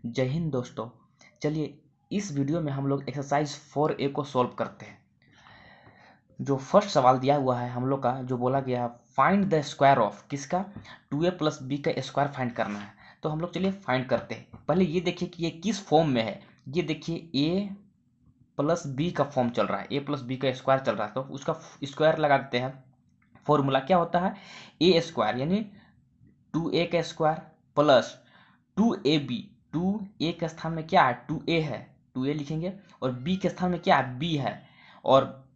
जय हिंद दोस्तों। चलिए इस वीडियो में हम लोग एक्सरसाइज 4A को सॉल्व करते हैं। जो फर्स्ट सवाल दिया हुआ है हम लोग का, जो बोला गया है फाइंड द स्क्वायर ऑफ किसका, 2A प्लस बी का स्क्वायर फाइंड करना है। तो हम लोग चलिए फाइंड करते हैं। पहले ये देखिए कि ये किस फॉर्म में है। ये देखिए ए प्लस बी का फॉर्म चल रहा है, ए प्लस बी का स्क्वायर चल रहा है, तो उसका स्क्वायर लगा देते हैं। फॉर्मूला क्या होता है, ए स्क्वायर यानी 2A का स्क्वायर प्लस 2AB। 2A के स्थान में क्या है, 2A है, 2A लिखेंगे, और B के स्थान में क्या है, B है, और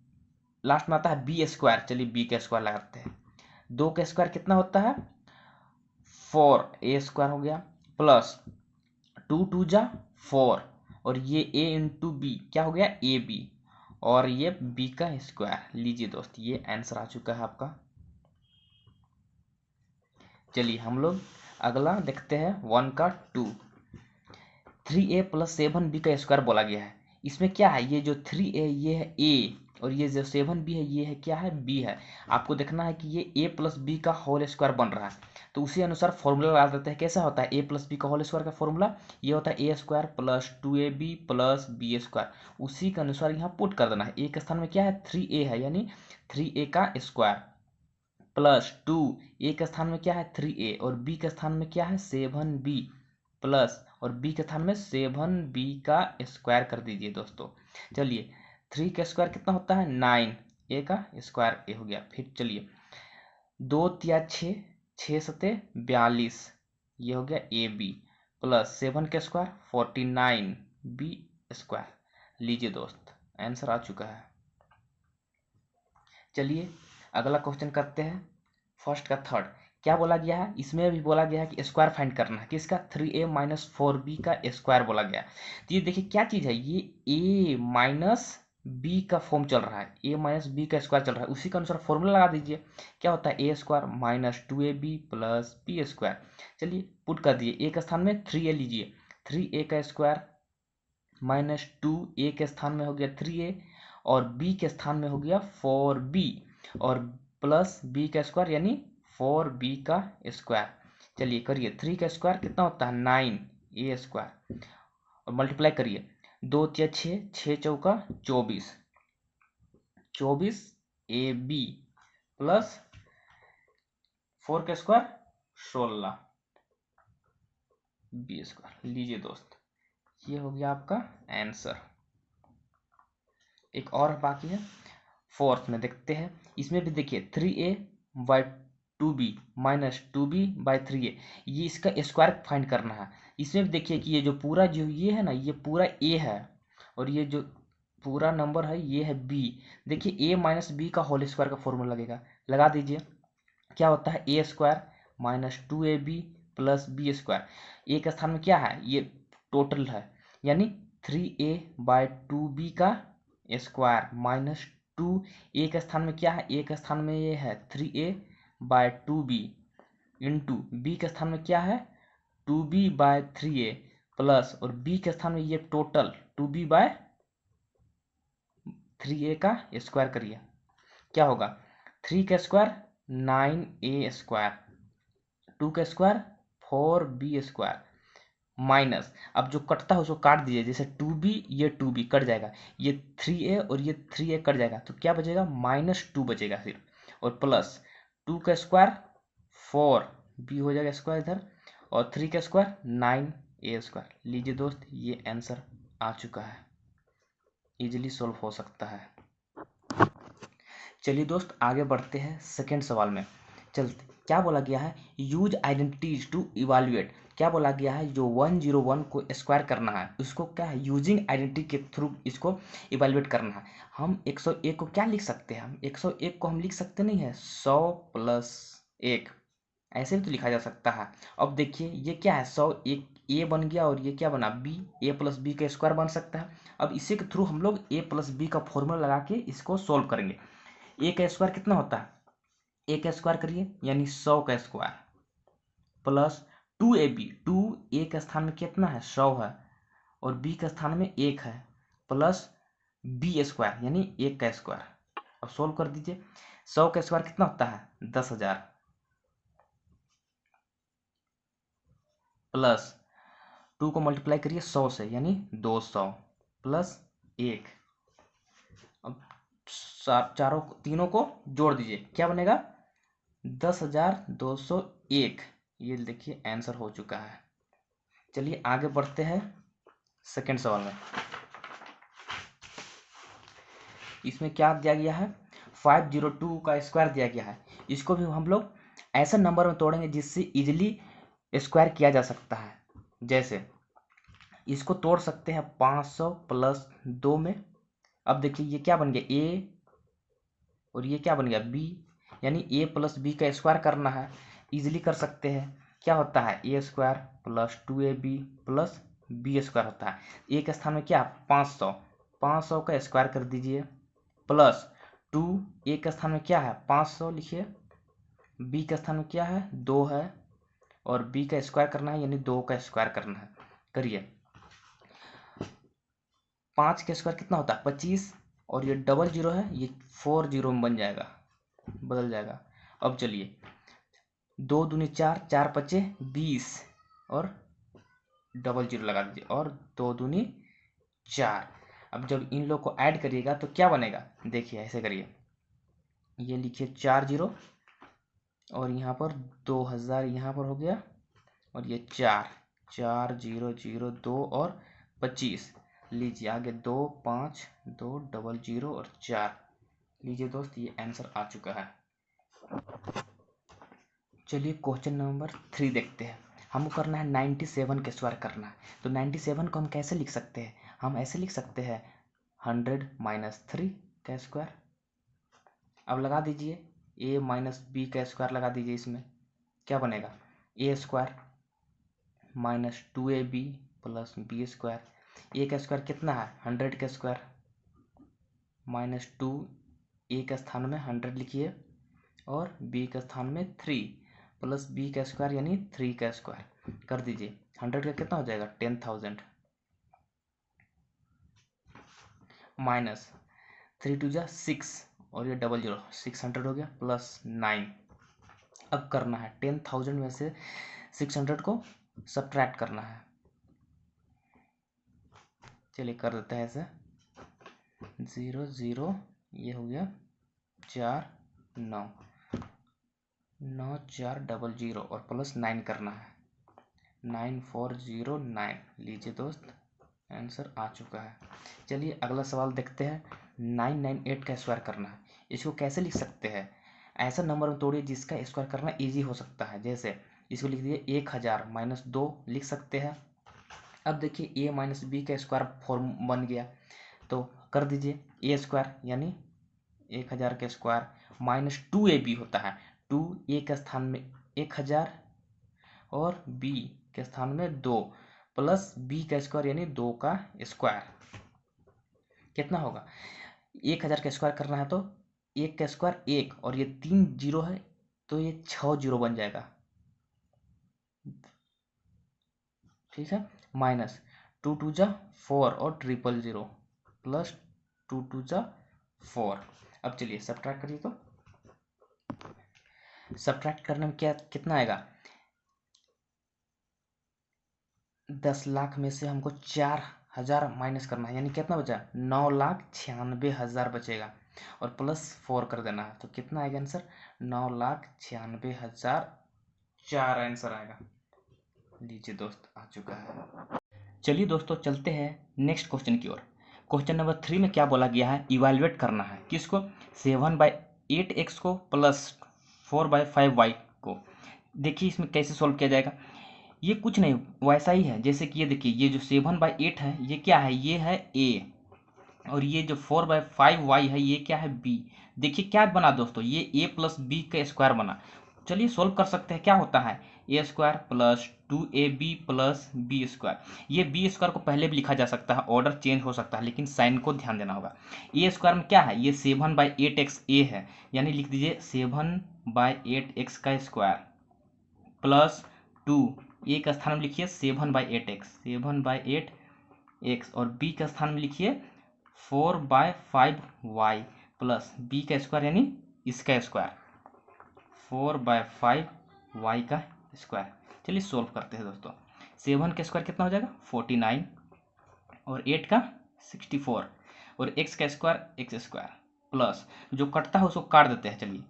लास्ट में आता है बी स्क्वायर। चलिए बी का स्क्वायर लगाते हैं। 2 का स्क्वायर कितना होता है, 4A स्क्वायर हो गया, प्लस 2 2 जा 4, और ये A इंटू बी क्या हो गया, AB, और ये B का स्क्वायर। लीजिए दोस्त, ये आंसर आ चुका है आपका। चलिए हम लोग अगला देखते हैं 1 का 2। 3A प्लस 7B का स्क्वायर बोला गया है। इसमें क्या है, ये जो 3A ये है A, और ये जो 7B है ये है क्या है, B है। आपको देखना है कि ये A प्लस बी का होल स्क्वायर बन रहा है, तो उसी अनुसार फॉर्मूला लगा देते हैं। कैसा होता है A प्लस बी का होल स्क्वायर का फॉर्मूला, ये होता है A square plus 2AB plus B square. उसी के अनुसार यहाँ पुट कर देना है। A के स्थान में क्या है, 3A है, यानी 3A का स्क्वायर प्लस 2A के स्थान में क्या है, 3A, और B के स्थान में क्या है, 7B, प्लस और B के स्थान में 7B का स्क्वायर कर दीजिए दोस्तों। चलिए 3 का स्क्वायर कितना होता है, 9, A का स्क्वायर A हो गया। फिर चलिए 2 तिया 6, 6 सते 42, ये हो गया AB, प्लस 7 का स्क्वायर 49B स्क्वायर। लीजिए दोस्त, आंसर आ चुका है। चलिए अगला क्वेश्चन करते हैं, फर्स्ट का थर्ड। क्या बोला गया है, इसमें भी बोला गया है कि स्क्वायर फाइंड करना है किसका, 3A माइनस 4B का स्क्वायर बोला गया है। तो ये देखिए क्या चीज़ है, ये A माइनस बी का फॉर्म चल रहा है, A माइनस बी का स्क्वायर चल रहा है, उसी के अनुसार फॉर्मूला लगा दीजिए। क्या होता है, A square minus 2AB plus B square. चलिए पुट कर दिए। A के स्थान में 3A लीजिए, 3A का स्क्वायर माइनस 2A के स्थान में हो गया 3A, और B के स्थान में हो गया 4B, और प्लस B का स्क्वायर यानी 4B का स्क्वायर। चलिए करिए, 3 का स्क्वायर कितना होता है, 9A स्क्वायर, और मल्टीप्लाई करिए, 2 तिया 6, 6 चौका 24, 24AB प्लस 4 का स्क्वायर 16B स्क्वायर। लीजिए दोस्त, ये हो गया आपका आंसर। एक और बाकी है, फोर्थ में देखते हैं। इसमें भी देखिए 3A by 2B minus 2B by 3A, ये इसका स्क्वायर फाइंड करना है। इसमें भी देखिए कि ये जो पूरा जो ये है ना, ये पूरा A है, और ये जो पूरा नंबर है ये है B। देखिए A माइनस बी का होल स्क्वायर का फॉर्मूला लगेगा, लगा दीजिए। क्या होता है, A square minus 2AB plus B square. A के स्थान में क्या है, ये टोटल है, यानी 3A बाई 2B का स्क्वायर माइनस 2A के स्थान में क्या है, A के स्थान में ये है 3A bye 2B, into B के स्थान में क्या है 2B बाय 3A, प्लस और B के स्थान में ये टोटल 2B बाय 3A का स्क्वायर करिए। क्या होगा, 3 का स्क्वायर 9A स्क्वायर, 2 का स्क्वायर 4B स्क्वायर, माइनस अब जो कटता है उसको काट दीजिए। जैसे 2B, ये 2B कट जाएगा, ये 3A और ये 3A कट जाएगा, तो क्या बचेगा, -2 बचेगा फिर, और प्लस 2 का स्क्वायर 4B हो जाएगा स्क्वायर इधर, और 3 का स्क्वायर 9A स्क्वायर। लीजिए दोस्त, ये आंसर आ चुका है, इजीली सॉल्व हो सकता है। चलिए दोस्त आगे बढ़ते हैं सेकेंड सवाल में। चलते, क्या बोला गया है, यूज आइडेंटिटीज टू इवाल्युएट। क्या बोला गया है, जो 101 को स्क्वायर करना है उसको क्या है, यूजिंग आइडेंटिटी के थ्रू इसको इवेल्युएट करना है। हम 101 को क्या लिख सकते हैं, हम 101 को हम लिख सकते नहीं है 100 प्लस 1, ऐसे भी तो लिखा जा सकता है। अब देखिए ये क्या है, 100 एक ए बन गया, और ये क्या बना बी, ए प्लस बी का स्क्वायर बन सकता है। अब इसी के थ्रू हम लोग ए प्लस बी का फॉर्मूला लगा के इसको सोल्व करेंगे। ए का स्क्वायर कितना होता है, ए का स्क्वायर करिए यानी 100 का स्क्वायर, प्लस 2AB, 2A के स्थान में कितना है 100 है, और B के स्थान में 1 है, प्लस B स्क्वायर यानी 1 का स्क्वायर। अब सोल्व कर दीजिए, 100 का स्क्वायर कितना होता है 10,000, प्लस 2 को मल्टीप्लाई करिए 100 से, यानी 200 प्लस 1। अब चारों तीनों को जोड़ दीजिए, क्या बनेगा 10,201। ये देखिए आंसर हो चुका है। चलिए आगे बढ़ते हैं सेकेंड सवाल में। इसमें क्या दिया गया है, 502 का स्क्वायर दिया गया है। इसको भी हम लोग ऐसे नंबर में तोड़ेंगे जिससे इजिली स्क्वायर किया जा सकता है। जैसे इसको तोड़ सकते हैं 500 प्लस 2 में। अब देखिए ये क्या बन गया ए, और ये क्या बन गया बी, यानी ए प्लस बी का स्क्वायर करना है। इजिली कर सकते हैं, क्या होता है ए square plus 2ab plus B square होता है। ए के स्थान में क्या 500 का स्क्वायर कर दीजिए, प्लस 2, ए के स्थान में क्या है 500 लिखिए, बी के स्थान में क्या है 2 है, और बी का स्क्वायर करना है यानी 2 का स्क्वायर करना है। करिए 5 का स्क्वायर कितना होता है 25, और ये डबल जीरो है, ये 4 जीरो में बन जाएगा, बदल जाएगा। अब चलिए 2 दूनी 4, 4 पचे 20, और डबल जीरो लगा दीजिए, और 2 दूनी 4। अब जब इन लोग को ऐड करिएगा तो क्या बनेगा, देखिए ऐसे करिए, ये लिखिए 4 जीरो, और यहाँ पर 2000 यहाँ पर हो गया, और ये 4 4 0 0 2 और 25। लीजिए आगे 2 5 2 डबल जीरो और 4। लीजिए दोस्त ये आंसर आ चुका है। चलिए क्वेश्चन नंबर 3 देखते हैं। हमको करना है 97 का स्क्वायर करना है। तो 97 को हम कैसे लिख सकते हैं, हम ऐसे लिख सकते हैं 100 माइनस 3 का स्क्वायर। अब लगा दीजिए a माइनस बी का स्क्वायर लगा दीजिए, इसमें क्या बनेगा A square minus 2ab plus B square. A का स्क्वायर कितना है 100 का स्क्वायर, माइनस 2, ए के स्थान में 100 लिखिए, और बी के स्थान में 3 प्लस बी का स्क्वायर यानी 3 का स्क्वायर कर दीजिए। 100 का कितना हो जाएगा 10,000, माइनस 3 2 जा 6, और ये डबल जीरो 600 हो गया, प्लस 9। अब करना है 10,000 में से 600 को सब्ट्रैक्ट करना है। चलिए कर देते हैं ऐसे, 0 0, ये हो गया 4 9 9 4 डबल जीरो, और प्लस 9 करना है, 9409। लीजिए दोस्त आंसर आ चुका है। चलिए अगला सवाल देखते हैं। 998 का स्क्वायर करना है। इसको कैसे लिख सकते हैं, ऐसा नंबर में तोड़िए जिसका स्क्वायर करना इजी हो सकता है। जैसे इसको लिख दिए 1000 माइनस 2 लिख सकते हैं। अब देखिए a माइनस बी का स्क्वायर फॉर्म बन गया, तो कर दीजिए ए स्क्वायर यानी 1000 का स्क्वायर माइनस 2ab होता है। 2 ए के स्थान में 1000 और बी के स्थान में 2 प्लस बी का स्क्वायर यानी 2 का स्क्वायर कितना होगा। 1000 का स्क्वायर करना है तो 1 का स्क्वायर 1, और ये 3 जीरो है तो ये 6 जीरो बन जाएगा, ठीक है। माइनस 2 2 जा 4 और ट्रिपल जीरो, प्लस 2 2 जा 4। अब चलिए सब्ट्रैक्ट करिए, तो सब्ट्रैक्ट करने में क्या कितना आएगा, 10 लाख में से हमको 4000 माइनस करना है, यानी कितना बचा 9,96,000 बचेगा, और प्लस 4 कर देना है, तो कितना आएगा आंसर 9,96,000 4 आंसर आएगा। लीजिए दोस्त आ चुका है। चलिए दोस्तों चलते हैं नेक्स्ट क्वेश्चन की ओर। क्वेश्चन नंबर 3 में क्या बोला गया है, इवेलुएट करना है किसको 7/8x को प्लस 4/5y को। देखिए इसमें कैसे सॉल्व किया जाएगा, ये कुछ नहीं वैसा ही है जैसे कि ये देखिए, ये जो 7/8 है ये क्या है, ये है a, और ये जो 4/5y है ये क्या है b। देखिए क्या बना दोस्तों, ये a प्लस बी का स्क्वायर बना। चलिए सोल्व कर सकते हैं, क्या होता है ए square plus 2ab plus B square. ये बी स्क्वायर को पहले भी लिखा जा सकता है, ऑर्डर चेंज हो सकता है, लेकिन साइन को ध्यान देना होगा। ए स्क्वायर में क्या है, ये 7/8x a है, यानी लिख दीजिए 7/8x का स्क्वायर प्लस 2, ए का स्थान में लिखिए 7/8x, और बी का स्थान में लिखिए 4/5y प्लस बी का स्क्वायर यानी इसका स्क्वायर 4/5y का स्क्वायर। चलिए सोल्व करते हैं दोस्तों। 7 का स्क्वायर कितना हो जाएगा 49 और 8 का 64 और x का स्क्वायर x स्क्वायर प्लस जो कटता है उसको काट देते हैं। चलिए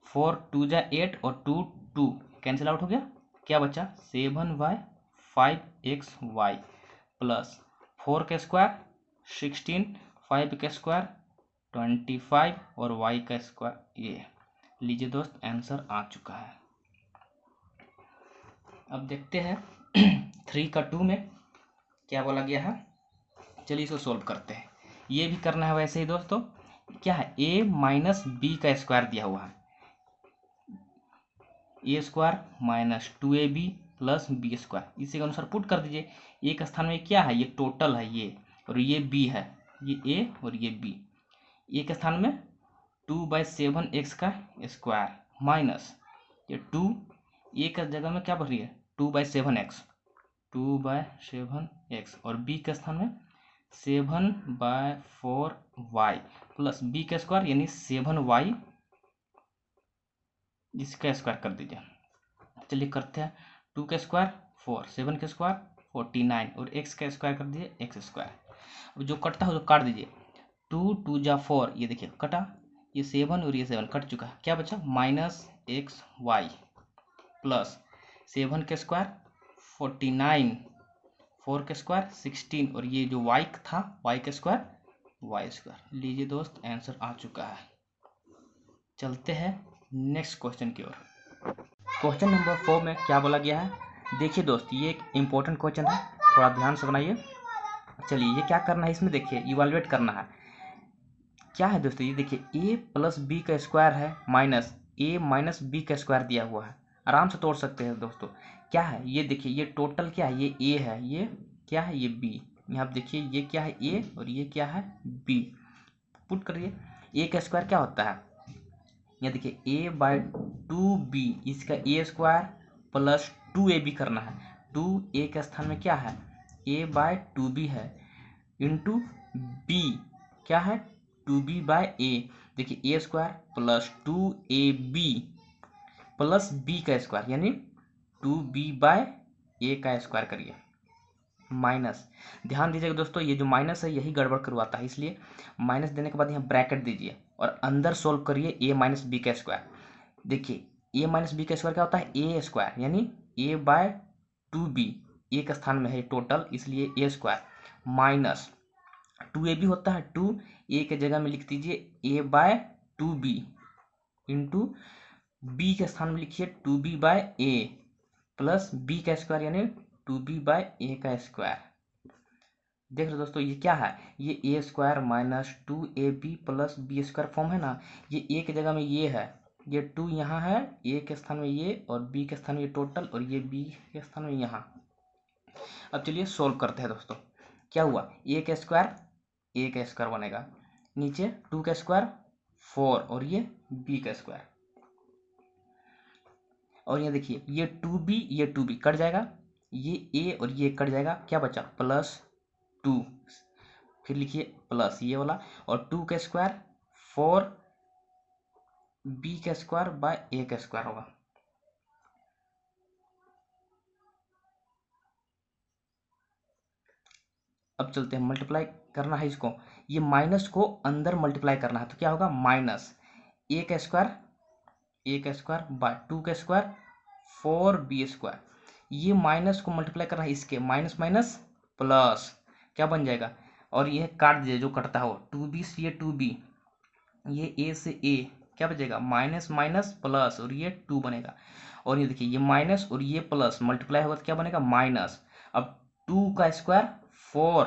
4 2 जा 8 और 2 2 कैंसिल आउट हो गया, क्या बचा 7y 5xy प्लस 4 का स्क्वायर 16 5 का स्क्वायर 25 और y का स्क्वायर ये। लीजिए दोस्त आंसर आ चुका है। अब देखते हैं 3 का 2 में क्या बोला गया है। चलिए इसको सोल्व करते हैं। ये भी करना है वैसे ही दोस्तों। क्या है a माइनस बी का स्क्वायर दिया हुआ है, ए square minus 2ab plus B square, इसी के अनुसार पुट कर दीजिए। ए के स्थान में क्या है ये टोटल है ये, और ये बी है, ये ए और ये बी। ए के स्थान में 2/7x का स्क्वायर माइनस ये 2 ए का जगह में क्या बढ़ रही है 2/7x और बी के स्थान में 7/4y प्लस बी का स्क्वायर यानी 7y इसका स्क्वायर कर दीजिए। चलिए करते हैं 2 का स्क्वायर 4, 7 का स्क्वायर 49 और x का स्क्वायर कर दीजिए x स्क्वायर। अब जो कटता है उसको काट दीजिए। 2 2 जा 4, ये देखिए कटा, ये 7 और ये 7 कट चुका है, क्या बचा -xy प्लस 7 का स्क्वायर 49 4 का स्क्वायर 16 और ये जो y था y का स्क्वायर y स्क्वायर। लीजिए दोस्त आंसर आ चुका है। चलते हैं नेक्स्ट क्वेश्चन की ओर। क्वेश्चन नंबर 4 में क्या बोला गया है, देखिए दोस्त ये एक इम्पोर्टेंट क्वेश्चन है, थोड़ा ध्यान से बनाइए। चलिए ये क्या करना है, इसमें देखिए इवैल्यूएट करना है। क्या है दोस्तों, ये देखिए a प्लस बी का स्क्वायर है माइनस a माइनस बी का स्क्वायर दिया हुआ है, आराम से तोड़ सकते हैं दोस्तों। क्या है ये देखिए, ये टोटल क्या है, ये a है, ये क्या है ये b, यहाँ आप देखिए ये क्या है a और ये क्या है b। पुट करिए, a का स्क्वायर क्या होता है, यहाँ देखिए a/2b, इसका a स्क्वायर प्लस 2ab करना है। 2a के स्थान में क्या है a/2b है इंटू b क्या है 2b/a। देखिए a square plus 2ab plus b का स्क्वायर यानी 2b/a का स्क्वायर करिए माइनस। ध्यान दीजिएगा दोस्तों, ये जो माइनस है यही गड़बड़ करवाता है, इसलिए माइनस देने के बाद यहाँ ब्रैकेट दीजिए और अंदर सोल्व करिए a माइनस बी का स्क्वायर। देखिए a माइनस बी का स्क्वायर क्या होता है a स्क्वायर यानी a/2b, a का स्थान में है टोटल इसलिए a स्क्वायर माइनस 2ab होता है 2, a के जगह में लिख दीजिए a/2b इंटू b के स्थान में लिखिए 2b/a प्लस b का स्क्वायर यानी 2b/a का स्क्वायर। देख रहे दोस्तों ये क्या है, ये a square minus 2ab plus b square form है ना, ये a की जगह में ये है, ये 2 यहाँ है, a के स्थान में ये और b के स्थान में ये टोटल और ये b के स्थान में यहाँ। अब चलिए सोल्व करते हैं दोस्तों। क्या हुआ a का स्क्वायर बनेगा, नीचे 2 का स्क्वायर 4 और ये b का स्क्वायर, और ये देखिए ये 2b ये 2b कट जाएगा, ये a और ये कट जाएगा, क्या बचा +2, फिर लिखिए प्लस ये वाला और 2 का स्क्वायर 4 b का स्क्वायर बाय a का स्क्वायर होगा। अब चलते हैं मल्टीप्लाई करना है इसको, ये माइनस को अंदर मल्टीप्लाई करना है, तो क्या होगा माइनस a का स्क्वायर बाय 2 का स्क्वायर 4b स्क्वायर। ये माइनस को मल्टीप्लाई करना है इसके, माइनस माइनस प्लस क्या बन जाएगा, और ये काट दीजिए जो कटता हो 2b से ये 2b, ये a से a क्या बचेगा माइनस माइनस प्लस और ये 2 बनेगा, और ये देखिए ये माइनस और ये प्लस मल्टीप्लाई होगा तो क्या बनेगा माइनस। अब 2 का स्क्वायर 4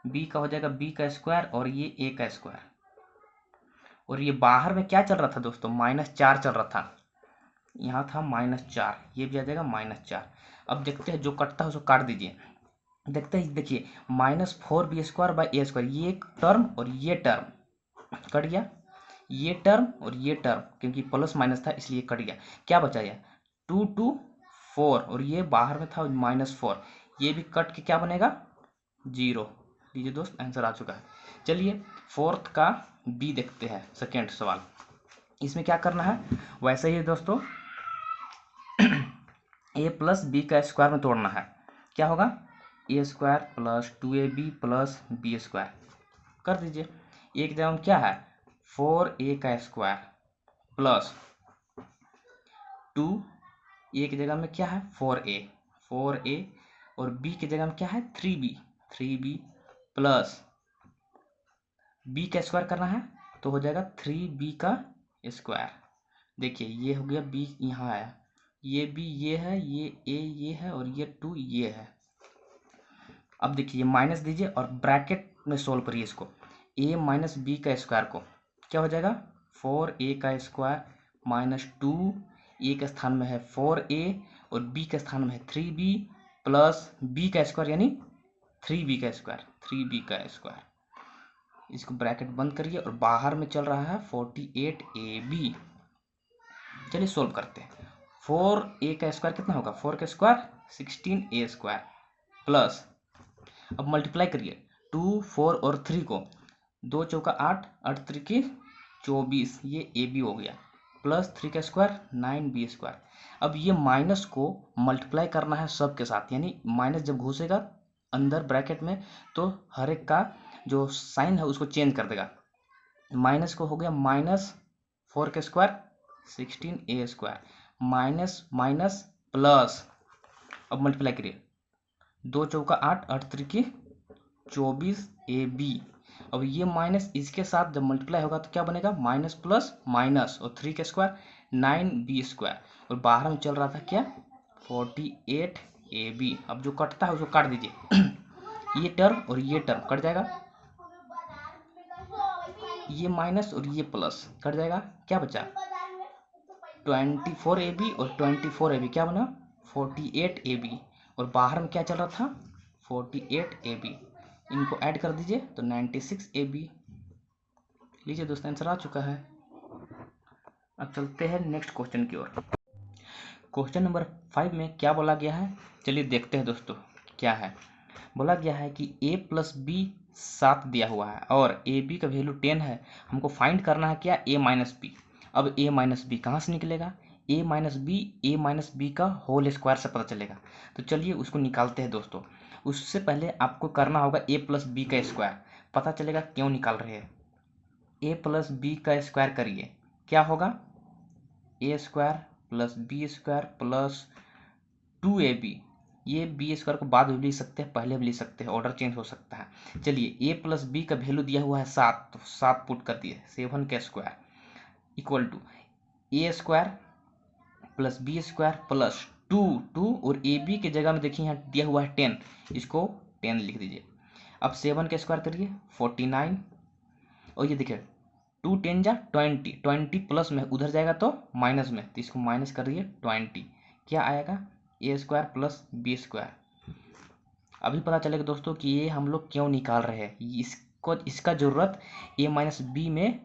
b का हो जाएगा b का स्क्वायर और ये a का स्क्वायर, और ये बाहर में क्या चल रहा था दोस्तों -4 चल रहा था, यहाँ था -4, ये भी आ जाएगा -4। अब देखते हैं जो कटता है उसको काट दीजिए, देखते हैं देखिए -4b square by a square, ये एक टर्म और ये टर्म कट गया, ये टर्म और ये टर्म क्योंकि प्लस माइनस था इसलिए कट गया, क्या बचा ये 2 2 4 और ये बाहर में था -4, ये भी कट के क्या बनेगा 0। लीजिए दोस्त आंसर आ चुका है। चलिए फोर्थ का बी देखते हैं, सेकेंड सवाल। इसमें क्या करना है वैसे ही दोस्तों a प्लस बी का स्क्वायर में तोड़ना है। क्या होगा, a square plus 2ab plus B square कर दीजिए। एक जगह में क्या है 4a का स्क्वायर प्लस 2, एक जगह में क्या है 4a और b की जगह में क्या है 3b प्लस b का स्क्वायर करना है तो हो जाएगा 3b का स्क्वायर। देखिए ये हो गया b यहाँ आया, ये b ये है, ये a ये है और ये 2 ये है। अब देखिए ये माइनस दीजिए और ब्रैकेट में सोल्व करिए इसको, a माइनस बी का स्क्वायर को क्या हो जाएगा 4a का स्क्वायर माइनस 2, a के स्थान में है 4a और b के स्थान में है 3b प्लस b का स्क्वायर यानी 3b का स्क्वायर। इसको ब्रैकेट बंद करिए और बाहर में चल रहा है 48ab। चलिए सोल्व करते हैं। 4a का स्क्वायर कितना होगा 4 का स्क्वायर 16a स्क्वायर प्लस, अब मल्टीप्लाई करिए 2, 4 और 3 को, 2 चौका 8, 8 त्रिकी 24, ये ए बी हो गया प्लस 3 का स्क्वायर 9b स्क्वायर। अब ये माइनस को मल्टीप्लाई करना है सब के साथ, यानी माइनस जब घुसेगा अंदर ब्रैकेट में तो हर एक का जो साइन है उसको चेंज कर देगा। माइनस को हो गया माइनस 4 का square 16a square minus minus plus, अब मल्टीप्लाई करिए 2 चौका 8, 8 त्रिकी 24ab। अब ये माइनस इसके साथ जब मल्टीप्लाई होगा तो क्या बनेगा माइनस प्लस माइनस और 3 का स्क्वायर 9b स्क्वायर और बाहर में चल रहा था क्या 48ab। अब जो कटता है उसको काट दीजिए ये टर्म और ये टर्म कट जाएगा, ये माइनस और ये प्लस कट जाएगा, क्या बचा 24ab और 24ab क्या बना 48ab और बाहर में क्या चल रहा था 48ab। इनको ऐड कर दीजिए तो 96ab। लीजिए दोस्तों आंसर आ चुका है। अब चलते हैं नेक्स्ट क्वेश्चन की ओर। क्वेश्चन नंबर 5 में क्या बोला गया है, चलिए देखते हैं दोस्तों क्या है। बोला गया है कि a प्लस बी 7 दिया हुआ है और ए बी का वैल्यू 10 है, हमको फाइंड करना है क्या a माइनस बी। अब a माइनस बी कहाँ से निकलेगा, a माइनस बी का होल स्क्वायर से पता चलेगा। तो चलिए उसको निकालते हैं दोस्तों। उससे पहले आपको करना होगा a प्लस बी का स्क्वायर, पता चलेगा क्यों निकाल रहे हैं। a प्लस बी का स्क्वायर करिए, क्या होगा a square plus B square plus 2ab। ये बी स्क्वायर को बाद में भी लिख सकते हैं, पहले भी लिख सकते हैं, ऑर्डर चेंज हो सकता है। चलिए a प्लस बी का वैल्यू दिया हुआ है 7, तो 7 पुट कर दिए 7 का square equal to a square plus B square plus 2 और ए बी की जगह में देखिए यहाँ दिया हुआ है 10, इसको 10 लिख दीजिए। अब 7 का स्क्वायर करिए 49 और ये देखिए 2 10 जा 20 प्लस में उधर जाएगा तो माइनस में, तो इसको माइनस करिए 20, क्या आएगा ए स्क्वायर प्लस बी स्क्वायर। अभी पता चलेगा दोस्तों कि ये हम लोग क्यों निकाल रहे हैं, इसका जरूरत ए माइनस बी में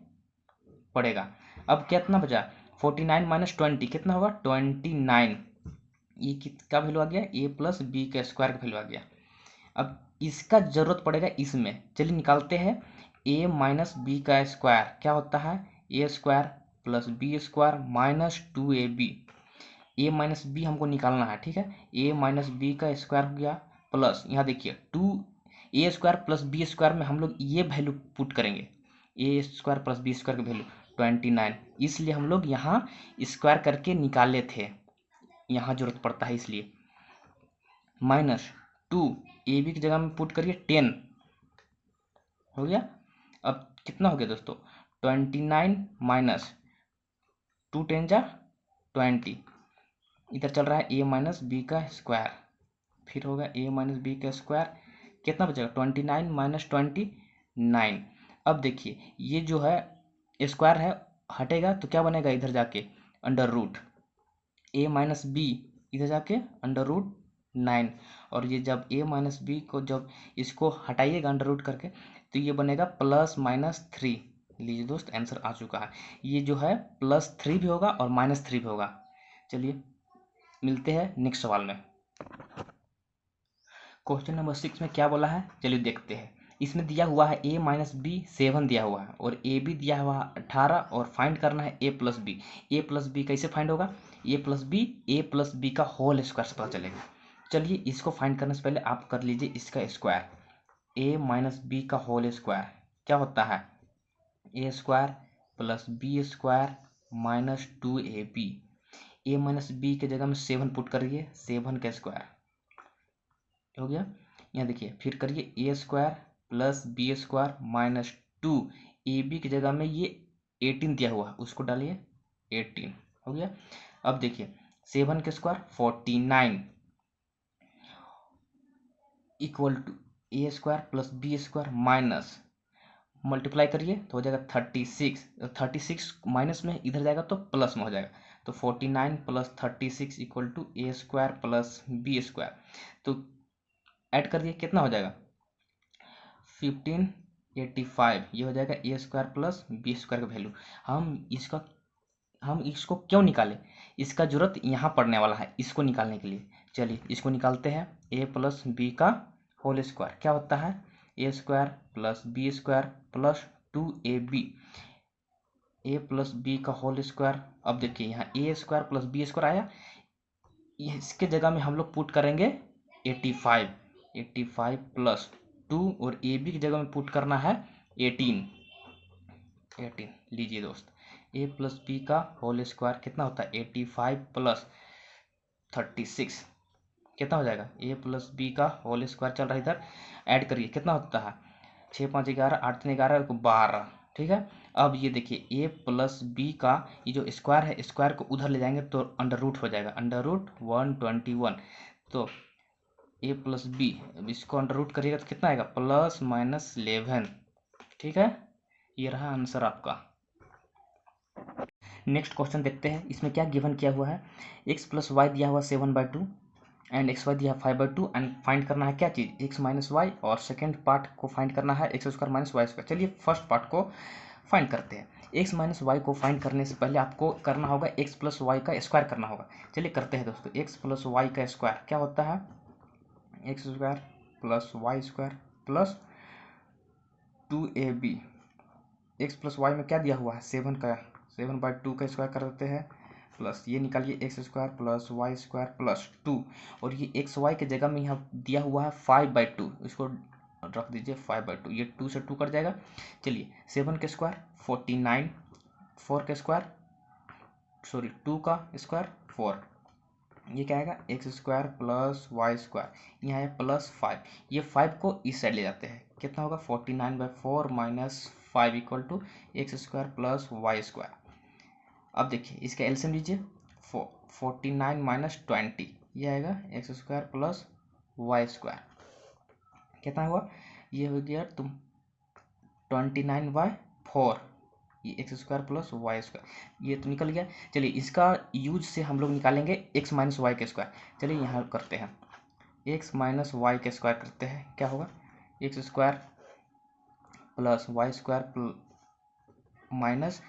पड़ेगा। अब कितना बचा 49 माइनस 20 कितना होगा 29, ये किसका वैल्यू आ गया ए प्लस बी का स्क्वायर का वैल्यू आ गया। अब इसका जरूरत पड़ेगा इसमें, चलिए निकालते हैं। ए माइनस बी का स्क्वायर क्या होता है ए square plus B square minus 2ab। A minus b हमको निकालना है, ठीक है। ए माइनस बी का स्क्वायर हो गया प्लस यहाँ देखिए 2a square plus B square में हम लोग ये वैल्यू पुट करेंगे, ए स्क्वायर प्लस बी स्क्वायर का वैल्यू 29, इसलिए हम लोग यहाँ स्क्वायर करके निकाले थे, यहाँ जरूरत पड़ता है इसलिए। माइनस 2 ए बी की जगह में पुट करिए 10 हो गया। अब कितना हो गया दोस्तों 29 माइनस 2 10 जा 20, इधर चल रहा है ए माइनस बी का स्क्वायर, फिर होगा ए माइनस बी का स्क्वायर, कितना बचेगा 29 माइनस 29। अब देखिए ये जो है स्क्वायर है हटेगा तो क्या बनेगा इधर जाके अंडर रूट ए माइनस बी इधर जाके अंडर रूट 9, और ये जब a माइनस बी को जब इसको हटाइएगा अंडर रूट करके तो ये बनेगा प्लस माइनस 3। लीजिए दोस्त आंसर आ चुका है, ये जो है प्लस 3 भी होगा और माइनस 3 भी होगा। चलिए मिलते हैं नेक्स्ट सवाल में। क्वेश्चन नंबर 6 में क्या बोला है चलिए देखते हैं। इसमें दिया हुआ है a माइनस बी 7 दिया हुआ है और ए बी दिया हुआ है 18 और फाइंड करना है a plus B. A plus B कैसे फाइंड होगा ए प्लस बी का होल स्क्वायर से पता चलेगा। चलिए इसको फाइंड करने से पहले आप कर लीजिए इसका स्क्वायर, a माइनस बी का होल स्क्वायर क्या होता है, a square plus B square minus 2ab। a minus b के जगह में 7 पुट करिए, 7 का स्क्वायर हो गया। यहाँ देखिए फिर करिए a square plus B square minus 2ab की जगह में ये 18 दिया हुआ है उसको डालिए, 18 हो गया। अब देखिए 7 का square 49 equal to a square plus B square minus multiply करिए तो हो जाएगा 36, 36 माइनस में इधर जाएगा तो प्लस में हो जाएगा, तो 49 plus 36 equal to a square plus B square. तो ऐड कर दिए कितना हो जाएगा 1585, ये हो जाएगा a square plus B square का वैल्यू। हम इसको क्यों निकालें, इसका जरूरत यहाँ पड़ने वाला है इसको निकालने के लिए। चलिए इसको निकालते हैं, ए प्लस बी का होल स्क्वायर क्या होता है, ए square plus B square plus 2ab, a plus B का होल स्क्वायर। अब देखिए यहाँ a square plus B square आया, इसके जगह में हम लोग पुट करेंगे 85, 85 प्लस 2 और ए बी की जगह में पुट करना है 18, 18 लीजिए दोस्त, ए प्लस बी का होल स्क्वायर कितना होता है 85 प्लस 36 कितना हो जाएगा, ए प्लस बी का होल स्क्वायर चल रहा है इधर, ऐड करिए कितना होता है 6 5 11 8 3 11 12, ठीक है। अब ये देखिए ए प्लस बी का ये जो स्क्वायर है स्क्वायर को उधर ले जाएंगे तो अंडर रूट हो जाएगा, अंडर रूट 121, तो ए प्लस बी इसको अंडर रूट करिएगा तो कितना आएगा प्लस माइनस 11, ठीक है। ये रहा आंसर आपका। नेक्स्ट क्वेश्चन देखते हैं, इसमें क्या गिवन किया हुआ है, x प्लस वाई दिया हुआ 7/2 एंड एक्स वाई दिया 5/2 एंड फाइंड करना है क्या चीज़ x माइनस वाई, और सेकेंड पार्ट को फाइंड करना है x square minus y square. चलिए फर्स्ट पार्ट को फाइंड करते हैं। x माइनस वाई को फाइंड करने से पहले आपको करना होगा x प्लस वाई का स्क्वायर करना होगा। चलिए करते हैं दोस्तों, x प्लस वाई का स्क्वायर क्या होता है, x square plus y square plus 2ab, x plus y में क्या दिया हुआ है 7/2 का स्क्वायर कर देते हैं, प्लस ये निकालिए x square plus y square plus 2, और ये एक्स वाई के जगह में यहाँ दिया हुआ है 5/2, इसको रख दीजिए 5/2, ये 2 से 2 कट जाएगा। चलिए 7 का स्क्वायर 49, 4 का स्क्वायर सॉरी 2 का स्क्वायर 4, ये क्या आएगा x square plus y square, यहाँ है प्लस 5, ये 5 को इस साइड ले जाते हैं कितना होगा 49/4 minus 5 equal to x square plus y square. अब देखिए इसका एलसीएम लीजिए 49 माइनस 20, ये आएगा x square plus y square कितना हुआ, ये हो गया तुम 29/4, ये x square plus y square ये तो निकल गया। चलिए इसका यूज से हम लोग निकालेंगे एक्स माइनस वाई के स्क्वायर। चलिए यहाँ करते हैं एक्स माइनस वाई के स्क्वायर करते हैं, क्या होगा x square plus y square minus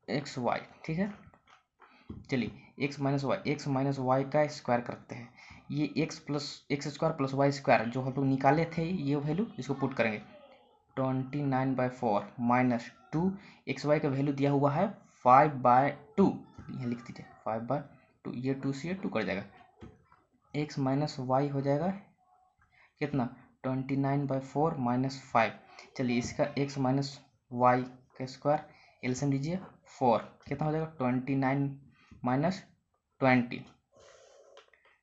2xy, ठीक है। चलिए एक्स माइनस वाई का स्क्वायर करते हैं, ये x square plus y square जो हम लोग निकाले थे ये वैल्यू इसको पुट करेंगे 29/4 माइनस 2xy का वैल्यू दिया हुआ है 5/2, यहाँ लिख दीजिए 5/2, ये 2 से 2 कर जाएगा, x माइनस वाई हो जाएगा कितना 29/4 माइनस 5। चलिए इसका x माइनस वाई का स्क्वायर एलसीएम लीजिए 4 कितना हो जाएगा 29 माइनस 20,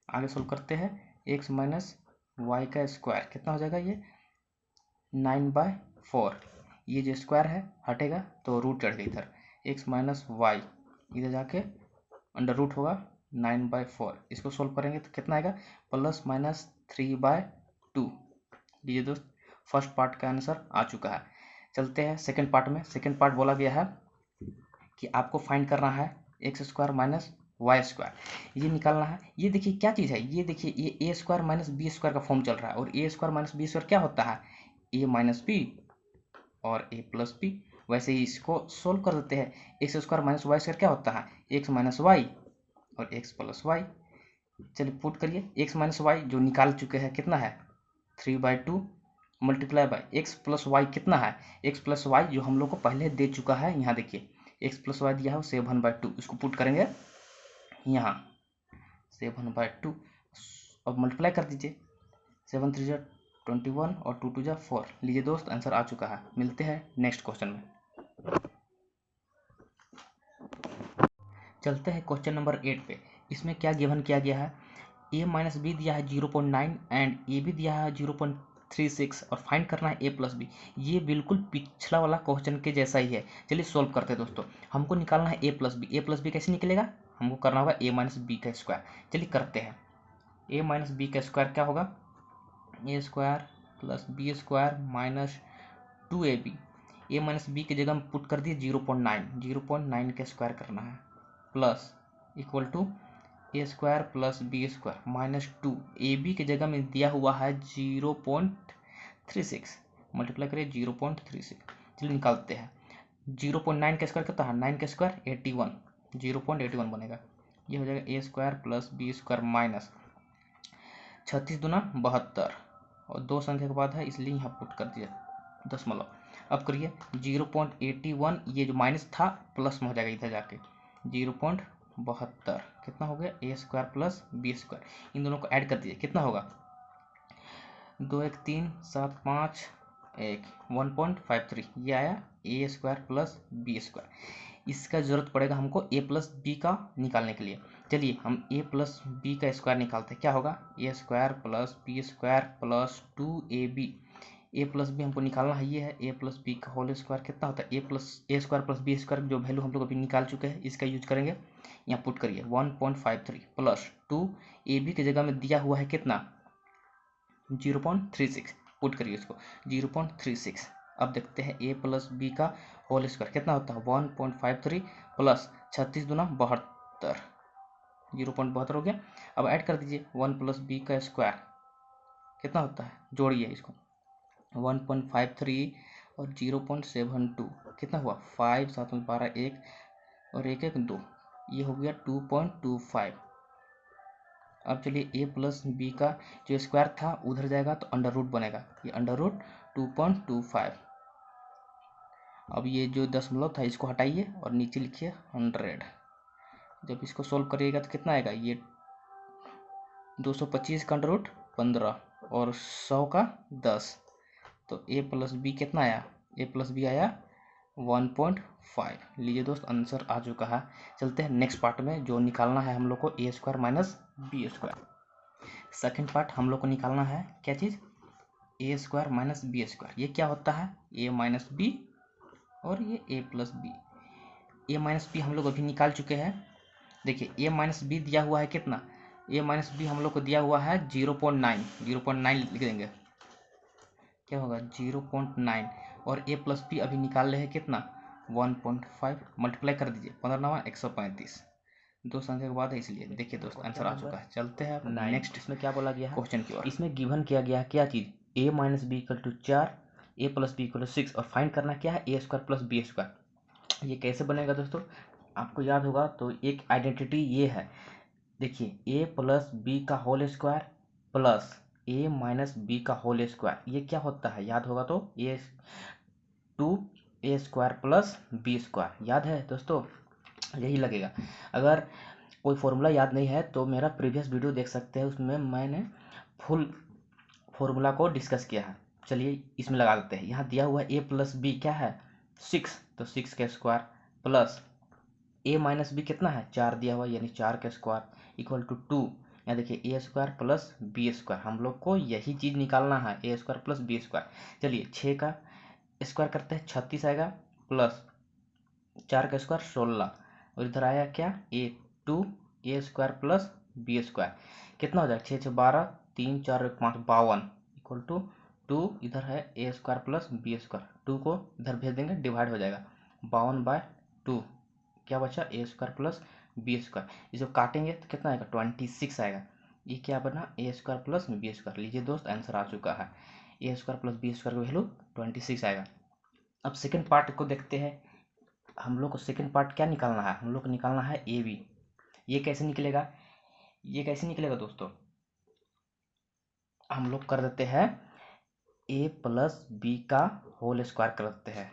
आगे सोल्व करते हैं x माइनस वाई का स्क्वायर कितना हो जाएगा ये 9/4, ये जो स्क्वायर है हटेगा तो रूट चढ़ गई इधर, x माइनस वाई इधर जाके अंडर रूट होगा 9/4, इसको सोल्व करेंगे तो कितना आएगा प्लस माइनस 3/2। लीजिए दोस्त फर्स्ट पार्ट का आंसर आ चुका है। चलते हैं सेकंड पार्ट में। सेकंड पार्ट बोला गया है कि आपको फाइंड करना है x square minus y square, ये निकालना है। ये देखिए क्या चीज़ है, ये देखिए ये ए स्क्वायर माइनस बी स्क्वायर का फॉर्म चल रहा है, और ए स्क्वायर माइनस बी स्क्वायर क्या होता है ए माइनस बी और ए प्लस बी। वैसे ही इसको सोल्व कर देते हैं, x square minus y square क्या होता है एक्स माइनस वाई और एक्स प्लस वाई। चलिए पुट करिए एक्स माइनस वाई जो निकाल चुके हैं कितना है 3/2 multiply by x plus y कितना है एक्स प्लस वाई जो हम लोग को पहले दे चुका है, यहाँ देखिए एक्स प्लस वाई दिया है 7/2, इसको पुट करेंगे यहाँ 7/2। अब मल्टीप्लाई कर दीजिए, 7 3 21 और 2 2 4। लीजिए दोस्त, आंसर आ चुका है। मिलते हैं नेक्स्ट क्वेश्चन में। चलते हैं क्वेश्चन नंबर 8 पे। इसमें क्या गिवन किया गया है, a माइनस बी दिया है 0.9 एंड ए भी दिया है 0.36 और फाइंड करना है a प्लस बी। ये बिल्कुल पिछला वाला क्वेश्चन के जैसा ही है। चलिए सॉल्व करते हैं दोस्तों। हमको निकालना है a plus B. A plus B कैसे निकलेगा, हमको करना होगा a माइनस बी का स्क्वायर। चलिए करते हैं। a माइनस बी का स्क्वायर क्या होगा, a square plus B square minus 2ab। a minus b की जगह हम पुट कर दिए 0.9 का स्क्वायर करना है, plus equal to a square plus B square minus 2। A b की जगह में दिया हुआ है 0.36, मल्टीप्लाई करिए 0.36। चलिए निकालते हैं। 0.9 का स्क्वायर कितना है, 9 का स्क्वायर 81, 0.81 बनेगा। ये हो जाएगा a square plus B square minus 36 दूना 72 और 2 संख्या के बाद है इसलिए यहाँ पुट कर दिया दशमलव। अब करिए 0.81, ये जो माइनस था प्लस में हो जाएगा इधर जाके 0.72। कितना हो गया, ए स्क्वायर प्लस बी स्क्वायर। इन दोनों को ऐड कर दीजिए, कितना होगा 2 1 3 7 5 1 1.53। ये आया ए स्क्वायर प्लस बी स्क्वायर। इसका जरूरत पड़ेगा हमको ए प्लस बी का निकालने के लिए। चलिए हम ए प्लस बी का स्क्वायर निकालते हैं। क्या होगा, a square plus B square plus 2ab। A plus b हमको निकालना है, ये है ए प्लस बी का होल स्क्वायर। कितना होता है, ए स्क्वायर प्लस बी स्क्वायर जो वैल्यू हम लोग अभी निकाल चुके हैं इसका यूज करेंगे। यहाँ पुट करिए 1.53 प्लस 2ab की जगह में दिया हुआ है कितना 0.36, पुट करिए इसको 0.36। अब देखते हैं ए प्लस बी का होल स्क्वायर कितना होता है 1.53 प्लस 36 दूना 72, 0.72 हो गया। अब ऐड कर दीजिए 1 प्लस बी का स्क्वायर कितना होता है, जोड़िए इसको 1.53 और 0.72 कितना हुआ 5 7 12 1 और 1 1 2, ये हो गया 2.25। अब चलिए ए प्लस बी का जो स्क्वायर था उधर जाएगा तो अंडर रूट बनेगा, ये अंडर रूट 2.25। अब ये जो दशमलव था इसको हटाइए और नीचे लिखिए 100। जब इसको सोल्व करिएगा तो कितना आएगा, ये 225 का अंडर रूट 15 और 100 का 10, तो ए प्लस बी कितना आया, ए प्लस बी आया 1.5। लीजिए दोस्त, आंसर आ चुका है। चलते हैं नेक्स्ट पार्ट में जो निकालना है हम लोग को a square minus b square. Second part हम लोग को निकालना है क्या चीज़, a square minus b square. ये क्या होता है, ए माइनस बी और ये a plus B. A minus b हम लोग अभी निकाल चुके हैं। देखिए ए माइनस बी दिया हुआ है कितना, ए माइनस बी हम लोग को दिया हुआ है 0.9, 0.9 लिख देंगे, क्या होगा 0.9 और ए प्लस बी अभी निकाल रहे हैं कितना 1.5, मल्टीप्लाई कर दीजिए 15 9 135, 2 संख्या के बाद है इसलिए। देखिए दोस्त, आंसर आ चुका है। चलते हैं नेक्स्ट। इसमें क्या बोला गया है क्वेश्चन की ओर। इसमें गिवन किया गया है क्या चीज़, a minus b equal to 4, a plus b equal to 6 और फाइंड करना क्या है ए स्क्वायर प्लस बी स्क्वायर। ये कैसे बनेगा दोस्तों, आपको याद होगा तो एक आइडेंटिटी ये है। देखिए ए प्लस बी का whole square plus a minus B का होल स्क्वायर, ये क्या होता है याद होगा तो a 2a square plus B square. याद है दोस्तों, यही लगेगा। अगर कोई फॉर्मूला याद नहीं है तो मेरा प्रीवियस वीडियो देख सकते हैं, उसमें मैंने फुल फॉर्मूला को डिस्कस किया है। चलिए इसमें लगा देते हैं। यहाँ दिया हुआ ए प्लस बी क्या है 6, तो 6 का square plus a minus B कितना है 4 दिया हुआ यानी 4 का स्क्वायर इक्वल टू 2। यहाँ देखिए ए स्क्वायर प्लस बी स्क्वायर, हम लोग को यही चीज़ निकालना है ए स्क्वायर प्लस बी स्क्वायर। चलिए 6 का स्क्वायर करते हैं 36 आएगा प्लस 4 का स्क्वायर 16 और इधर आया क्या 2a square plus B square. कितना हो जाएगा 6 6 12 3 4 1 5 52 इक्वल टू 2, इधर है ए स्क्वायर प्लस बी स्क्वायर, 2 को इधर भेज देंगे डिवाइड हो जाएगा 52/2, क्या बचा ए स्क्वायर प्लस बी स्क्वायर। इसको काटेंगे तो कितना आएगा 26 आएगा। ये क्या बना ए स्क्वायर प्लस बी स्क्वायर। लीजिए दोस्त, आंसर आ चुका है, ए स्क्वायर प्लस बी स्क्वायर का वैल्यू 26 आएगा। अब सेकेंड पार्ट को देखते हैं। हम लोग को सेकेंड पार्ट क्या निकालना है, हम लोग को निकालना है ए बी। ये कैसे निकलेगा, ये कैसे निकलेगा दोस्तों, हम लोग कर देते हैं ए प्लस बी का होल स्क्वायर कर देते हैं।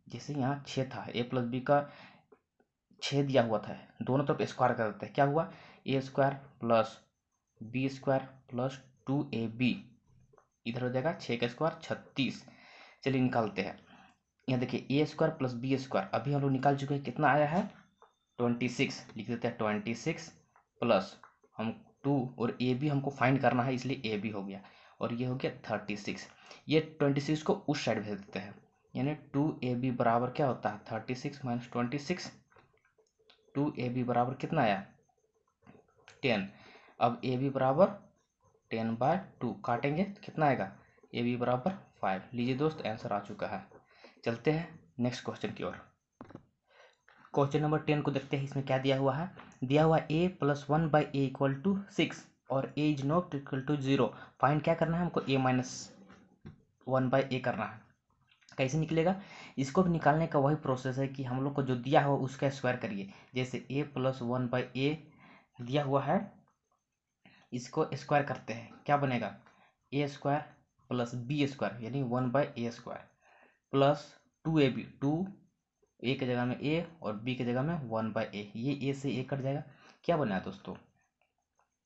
जैसे यहाँ 6 था, ए प्लस बी का 6 दिया हुआ था, दोनों तरफ स्क्वायर कर देते हैं। क्या हुआ a square plus B square plus 2ab, इधर हो जाएगा 6 का स्क्वायर 36। चलिए निकालते हैं। यहाँ देखिए ए स्क्वायर प्लस बी स्क्वायर अभी हम लोग निकाल चुके हैं, कितना आया है 26। लिख देते हैं 26 प्लस हम 2 और ए बी हमको फाइंड करना है, इसलिए ए बी हो गया और ये हो गया 36। ये 26 को उस साइड भेज देते हैं, यानी 2ab बराबर क्या होता है 36 माइनस 26। 2ab बराबर कितना आया 10। अब ab बराबर 10/2 काटेंगे तो कितना आएगा ab बराबर 5। लीजिए दोस्त आंसर आ चुका है। चलते हैं नेक्स्ट क्वेश्चन की ओर। क्वेश्चन नंबर 10 को देखते हैं। इसमें क्या दिया हुआ है, दिया हुआ a plus 1/a equal to 6 और a is not equal to 0। फाइंड क्या करना है हमको, a माइनस 1/a करना है। कैसे निकलेगा, इसको भी निकालने का वही प्रोसेस है कि हम लोग को जो दिया हुआ उसका स्क्वायर करिए। जैसे a प्लस 1/a दिया हुआ है, इसको स्क्वायर करते हैं, क्या बनेगा a square plus b square यानी 1/a square plus 2ab, 2 a की जगह में a और b की जगह में 1/a, ये a से a कट जाएगा। क्या बना दोस्तों,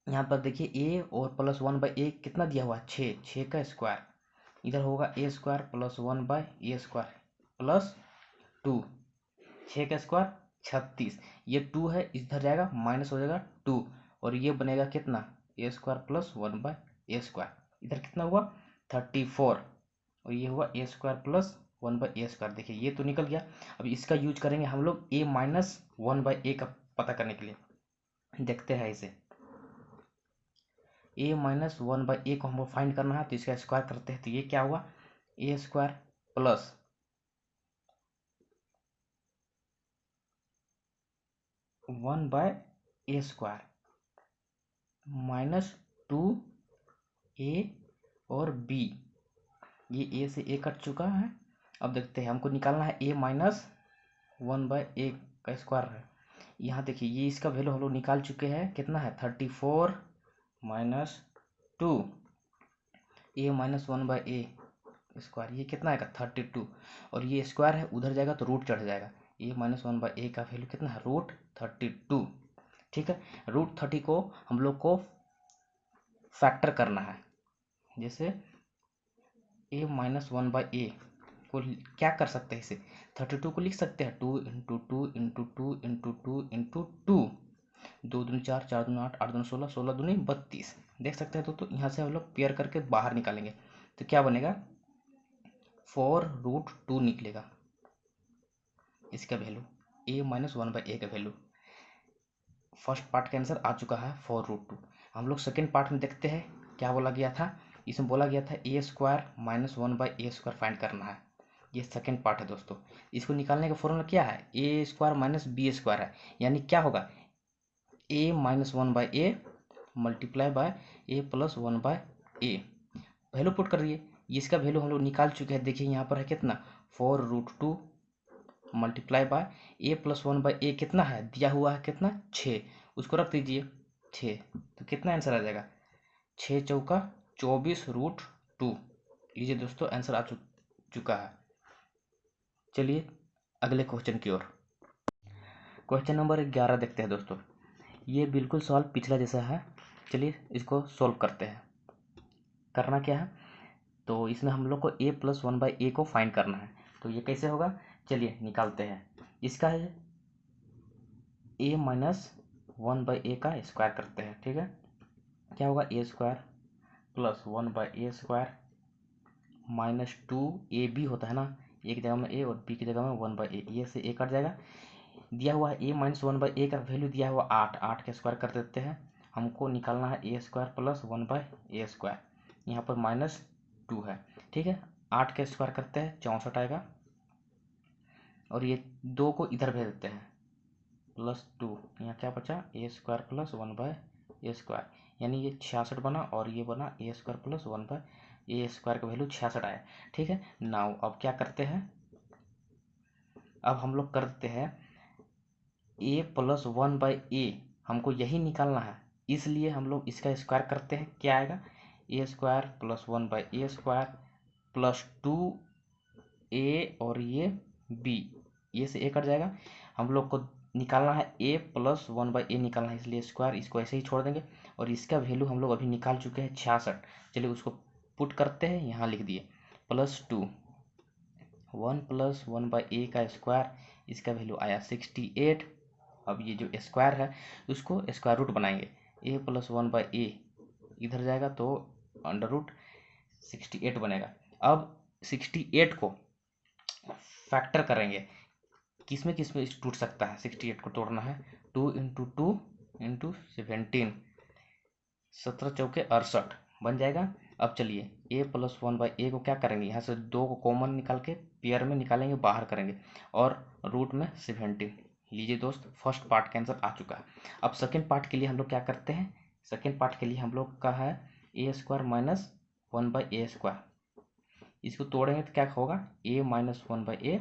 यहाँ पर देखिए a और प्लस 1/a कितना दिया हुआ है 6 का स्क्वायर, इधर होगा a square plus 1/a square plus 2, 6 का स्क्वायर 36। ये 2 है, इधर जाएगा माइनस हो जाएगा 2 और ये बनेगा कितना a square plus 1/a square, इधर कितना हुआ 34 और ये हुआ a square plus 1/a square. देखिए ये तो निकल गया। अब इसका यूज करेंगे हम लोग a माइनस 1/a का पता करने के लिए। देखते हैं इसे, a माइनस 1/a को हमको फाइंड करना है, तो इसका स्क्वायर करते हैं तो ये क्या हुआ a square plus 1/a square minus 2a और b, ये a से a कट चुका है। अब देखते हैं, हमको निकालना है a माइनस 1/a का स्क्वायर है। यहाँ देखिए ये इसका वैल्यू हम लोग निकाल चुके हैं, कितना है 34 minus 2 a minus 1/a square, ये कितना आएगा 32 और ये स्क्वायर है उधर जाएगा तो रूट चढ़ जाएगा। a माइनस 1/a का वैल्यू कितना है √32। ठीक है, √30 को हम लोग को फैक्टर करना है। जैसे a माइनस 1/a को क्या कर सकते हैं, इसे 32 को लिख सकते हैं 2 इंटू 2 इंटू 2 इंटू 2 इंटू 2, 2 दूनी 4, 4 दूनी 8, 8 दूनी 16, 16 दूनी 32। देख सकते हैं तो यहाँ से हम लोग पेयर करके बाहर निकालेंगे तो क्या बनेगा 4√2 निकलेगा इसका वैल्यू, a माइनस 1/a का वैल्यू। फर्स्ट पार्ट का आंसर आ चुका है 4√2। हम लोग सेकेंड पार्ट में देखते हैं क्या बोला गया था। इसमें बोला गया था a square minus 1/a square find करना है। ये सेकेंड पार्ट है दोस्तों। इसको निकालने का फॉर्मूला क्या है, a square minus b square है, यानी क्या होगा a minus 1/a multiply by a plus 1/a। Value put कर दिए, इसका वैल्यू हम लोग निकाल चुके हैं। देखिए यहाँ पर है कितना 4√2 multiply by a plus 1/a कितना है दिया हुआ है कितना 6, उसको रख दीजिए 6, तो कितना आंसर आ जाएगा 6 चौका 24√2। लीजिए दोस्तों आंसर आ चुका है। चलिए अगले क्वेश्चन की ओर। क्वेश्चन नंबर 11 देखते हैं दोस्तों। ये बिल्कुल सवाल पिछला जैसा है, चलिए इसको सॉल्व करते हैं। करना क्या है, तो इसमें हम लोग को a प्लस 1/a को फाइंड करना है। तो ये कैसे होगा, चलिए निकालते हैं। इसका है a माइनस 1/a का स्क्वायर करते हैं। ठीक है, क्या होगा a square plus 1/a square minus 2ab होता है ना, a की जगह में a और b की जगह में 1/a, ये से a कट जाएगा। दिया हुआ है a माइनस 1/a का वैल्यू दिया हुआ 8, 8 का स्क्वायर कर देते हैं। हमको निकालना है a square plus 1/a square, यहाँ पर माइनस 2 है। ठीक है, 8 का स्क्वायर करते हैं 64 आएगा और ये 2 को इधर भेज देते हैं प्लस 2, यहाँ क्या बचा a square plus 1/a square, यानी ये 66 बना और ये बना a square plus 1/a square का वैल्यू 66 आया। ठीक है, नाउ अब क्या करते हैं, अब हम लोग करते हैं a प्लस 1/a, हमको यही निकालना है, इसलिए हम लोग इसका स्क्वायर करते हैं। क्या आएगा a square plus 1/a square plus 2a और ये b, ये से a कट जाएगा। हम लोग को निकालना है a प्लस 1/a निकालना है, इसलिए स्क्वायर इसको ऐसे ही छोड़ देंगे। और इसका वैल्यू हम लोग अभी निकाल चुके हैं 66। चलिए उसको पुट करते हैं, यहाँ लिख दिए +2 1 + 1/a का स्क्वायर, इसका वैल्यू आया 68। अब ये जो स्क्वायर है उसको स्क्वायर रूट बनाएंगे, a + 1/a इधर जाएगा तो √68 बनेगा। अब 68 को फैक्टर करेंगे, किसमें किसमें टूट सकता है, 68 को तोड़ना है 2 × 2 × 17, 17 चौके 68 बन जाएगा। अब चलिए a + 1/a को क्या करेंगे, यहाँ से 2 को कॉमन निकाल के पेयर में निकालेंगे, बाहर करेंगे और रूट में 17। लीजिए दोस्त, फर्स्ट पार्ट का आंसर आ चुका है। अब सेकेंड पार्ट के लिए हम लोग क्या करते हैं, सेकेंड पार्ट के लिए हम लोग का है a² - 1/a²। इसको तोड़ेंगे तो क्या होगा, a - 1/a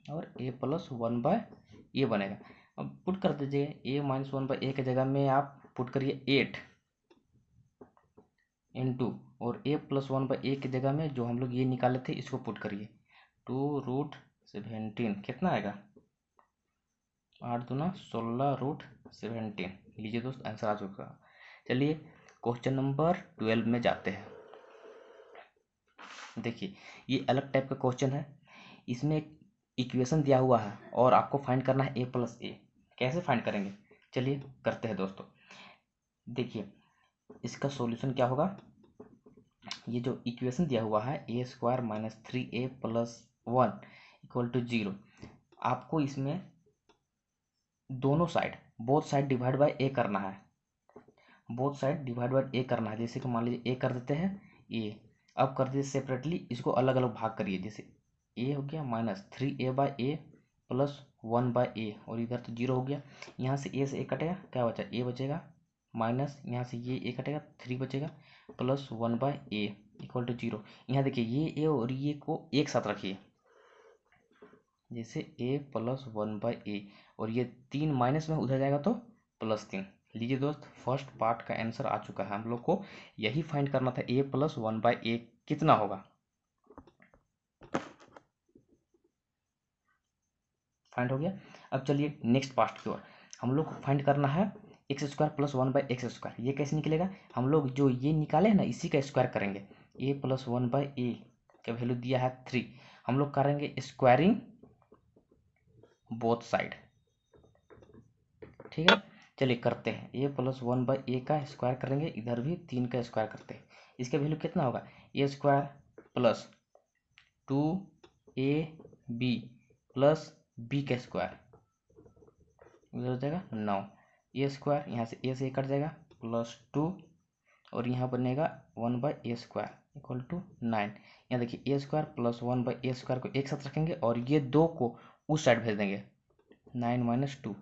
और a + 1/a बनेगा। अब पुट कर दीजिए, a - 1/a की जगह में आप पुट करिए 8 इंटू, और a + 1/a की जगह में जो हम लोग ये निकाले थे इसको पुट करिए 2√17। कितना आएगा, 8 दूना 16 √17। लीजिए दोस्त, आंसर आ चुका। चलिए क्वेश्चन नंबर 12 में जाते हैं। देखिए ये अलग टाइप का क्वेश्चन है, इसमें एक इक्वेशन दिया हुआ है और आपको फाइंड करना है a + a। कैसे फाइंड करेंगे, चलिए करते हैं दोस्तों। देखिए इसका सॉल्यूशन क्या होगा, ये जो इक्वेशन दिया हुआ है a² - 3a + 1 = 0, आपको इसमें दोनों side, both side divide by a करना है, both side divide by a करना है। जैसे कि मान लीजिए a कर देते हैं a, अब कर दीजिए सेपरेटली, इसको अलग अलग भाग करिए। जैसे a हो गया -3a/a + 1/a, और इधर तो 0 हो गया। यहाँ से a से a कटेगा, क्या बचा, a बचेगा, माइनस यहाँ से ये a कटेगा, 3 बचेगा, + 1/a = 0। यहाँ देखिए ये a और ये को एक साथ रखिए, जैसे a + 1/a, और ये 3 माइनस में उधर जाएगा तो +3। लीजिए दोस्त, फर्स्ट पार्ट का आंसर आ चुका है। हम लोग को यही फाइंड करना था, a + 1/a कितना होगा। फाइंड हो गया। अब चलिए नेक्स्ट पार्ट की ओर, हम लोग को फाइंड करना है x² + 1/x²। ये कैसे निकलेगा, हम लोग जो ये निकाले हैं ना इसी का स्क्वायर करेंगे। a + 1/a का वैल्यू दिया है 3, हम लोग करेंगे स्क्वायरिंग बोथ साइड। ठीक है, चलिए करते हैं। a + 1/a का स्क्वायर करेंगे, इधर भी 3 का स्क्वायर करते हैं। इसका वैल्यू कितना होगा, a² + 2ab + b का स्क्वायर, इधर हो जाएगा 9। a², यहाँ से a से a कट जाएगा, +2, और यहाँ बनेगा 1/a² = 9। यहाँ देखिए a² + 1/a² को एक साथ रखेंगे और ये 2 को उस साइड भेज देंगे, 9 - 2,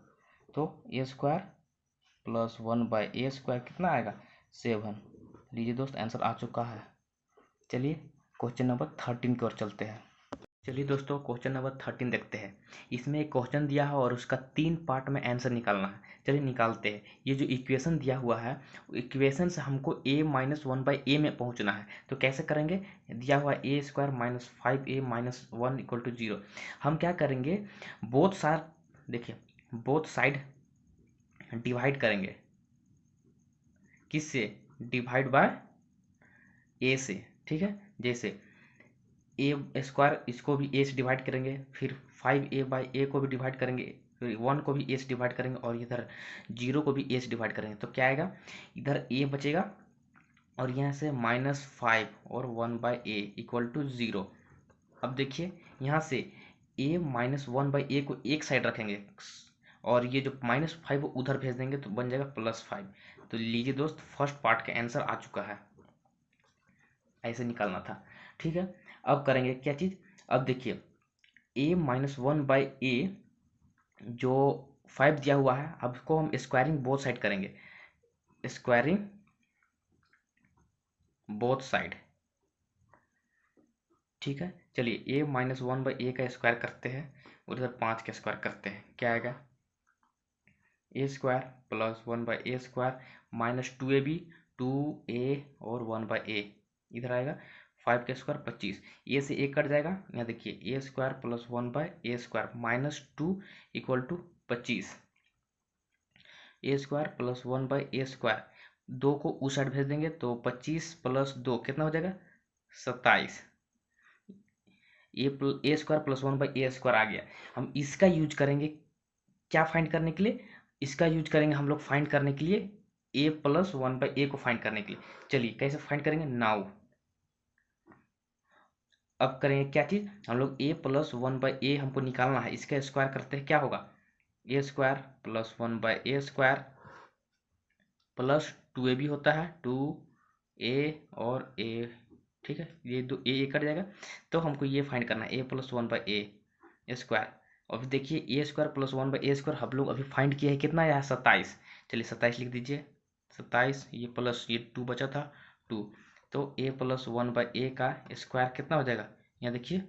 तो a² + 1/a² कितना आएगा, 7। लीजिए दोस्त, आंसर आ चुका है। चलिए क्वेश्चन नंबर 13 की ओर चलते हैं। चलिए दोस्तों, क्वेश्चन नंबर 13 देखते हैं। इसमें एक क्वेश्चन दिया है और उसका 3 पार्ट में आंसर निकालना है। चलिए निकालते हैं। ये जो इक्वेशन दिया हुआ है, इक्वेशन से हमको a - 1/a में पहुंचना है, तो कैसे करेंगे, दिया हुआ a² - 5a - 1 = 0। हम क्या करेंगे, बोथ साइड, देखिए बोथ साइड डिवाइड करेंगे, किससे, डिवाइड बाय a से। ठीक है, जैसे a² इसको भी a से डिवाइड करेंगे, फिर 5a/a को भी डिवाइड करेंगे, फिर 1 को भी a से डिवाइड करेंगे, और इधर 0 को भी a से डिवाइड करेंगे, तो क्या आएगा, इधर a बचेगा और यहाँ से -5 और 1/a = 0। अब देखिए यहाँ से a - 1/a को एक साइड रखेंगे और ये जो -5 उधर भेज देंगे तो बन जाएगा +5। तो लीजिए दोस्त, फर्स्ट पार्ट का आंसर आ चुका है, ऐसे निकालना था। ठीक है, अब करेंगे क्या चीज़, अब देखिए a - 1/a जो 5 दिया हुआ है, अब इसको हम स्क्वायरिंग बोथ साइड करेंगे, स्क्वायरिंग बोथ साइड। ठीक है, चलिए a - 1/a का स्क्वायर करते हैं और इधर 5 का स्क्वायर करते हैं, क्या आएगा, a² + 1/a² -2ab, 2a और 1/a, इधर आएगा 5 का स्क्वायर 25, a से a कट जाएगा। यहाँ देखिए a² + 1/a² -2 = 25, ए स्क्वायर प्लस 1/a², 2 को उस साइड भेज देंगे तो 25 + 2 कितना हो जाएगा 27, ए स्क्वायर प्लस 1/a² आ गया। हम इसका यूज करेंगे क्या फाइंड करने के लिए, इसका यूज करेंगे हम लोग फाइंड करने के लिए a + 1/a को फाइंड करने के लिए। चलिए कैसे फाइंड करेंगे, नाउ अब करेंगे क्या चीज, हम लोग a + 1/a हमको निकालना है, इसका स्क्वायर करते हैं क्या होगा, a square plus 1/a² plus 2a भी होता है 2a और a, ठीक है, ये दो a कट जाएगा, तो हमको ये फाइंड करना है a + 1/a²। और देखिए ए स्क्वायर प्लस 1/a² हम लोग अभी फाइंड किया है, कितना आया है 27, चलिए 27 लिख दीजिए, 27 ये प्लस ये 2 बचा था 2, तो a + 1/a का स्क्वायर कितना हो जाएगा, यहाँ देखिए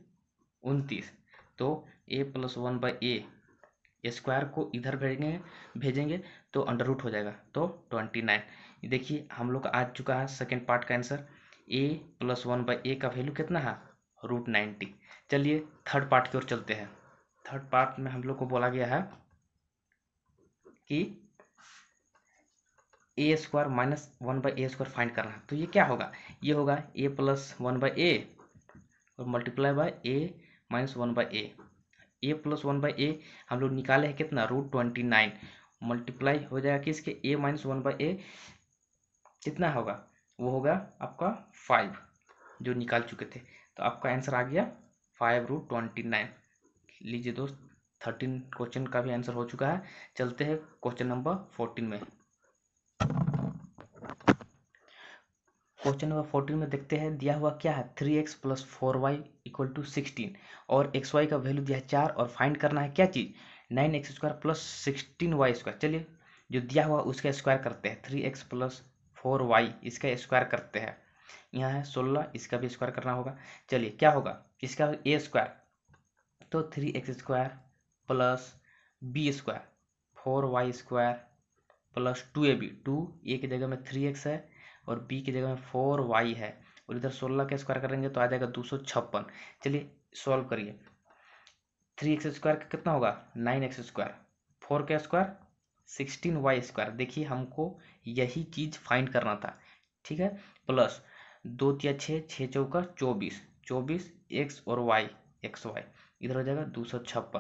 29, तो a + 1/a स्क्वायर को इधर भेजेंगे तो अंडर रूट हो जाएगा, तो 29। देखिए हम लोग का आ चुका है सेकेंड पार्ट का आंसर, a + 1/a का वैल्यू कितना है √90। चलिए थर्ड पार्ट की ओर चलते हैं। थर्ड पार्ट में हम लोग को बोला गया है कि a square minus 1/a² find करना है, तो ये क्या होगा, ये होगा a + 1/a और multiply by a - 1/a, a + 1/a हम लोग निकाले हैं कितना √29, मल्टीप्लाई हो जाएगा किसके a - 1/a, कितना होगा वो होगा आपका 5 जो निकाल चुके थे, तो आपका आंसर आ गया 5√29। लीजिए दोस्त 13 क्वेश्चन का भी आंसर हो चुका है। चलते हैं क्वेश्चन नंबर 14 में। क्वेश्चन नंबर 14 में देखते हैं, दिया हुआ क्या है 3x + 4y = 16 और xy का वैल्यू दिया है 4 और फाइंड करना है क्या चीज 9x² + 16y²। चलिए जो दिया हुआ उसका स्क्वायर करते हैं, 3x + 4y इसका स्क्वायर करते हैं, यहाँ है 16, इसका भी स्क्वायर करना होगा। चलिए क्या होगा इसका a स्क्वायर, तो 3x² + b² 4y² + 2ab, 2 a की जगह में 3x है और b की जगह में 4y है, और इधर 16 का स्क्वायर करेंगे तो आ जाएगा 256। चलिए सॉल्व करिए, 3x² का कितना होगा 9x², 4 का स्क्वायर 16y²। देखिए हमको यही चीज फाइंड करना था, ठीक है, प्लस 2 × 6 6 × 4 24, 24 x और y xy इधर हो जाएगा 256।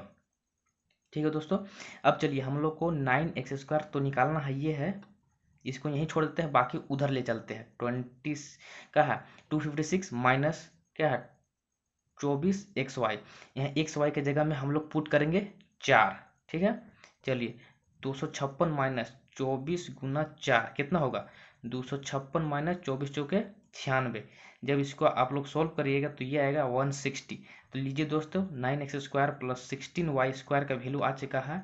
ठीक है दोस्तों, अब चलिए हम लोग को 9x² तो निकालना है, ये है, इसको यहीं छोड़ देते हैं, बाकी उधर ले चलते हैं। 20 का है 256 माइनस क्या है 24xy, यहाँ xy के जगह में हम लोग पुट करेंगे 4, ठीक है। चलिए 256 माइनस 24 गुना 4 कितना होगा 256 माइनस 24 चौके 96, जब इसको आप लोग सोल्व करिएगा तो ये आएगा 160। तो लीजिए दोस्तों 9x² + 16y² का वैल्यू आ चुका है,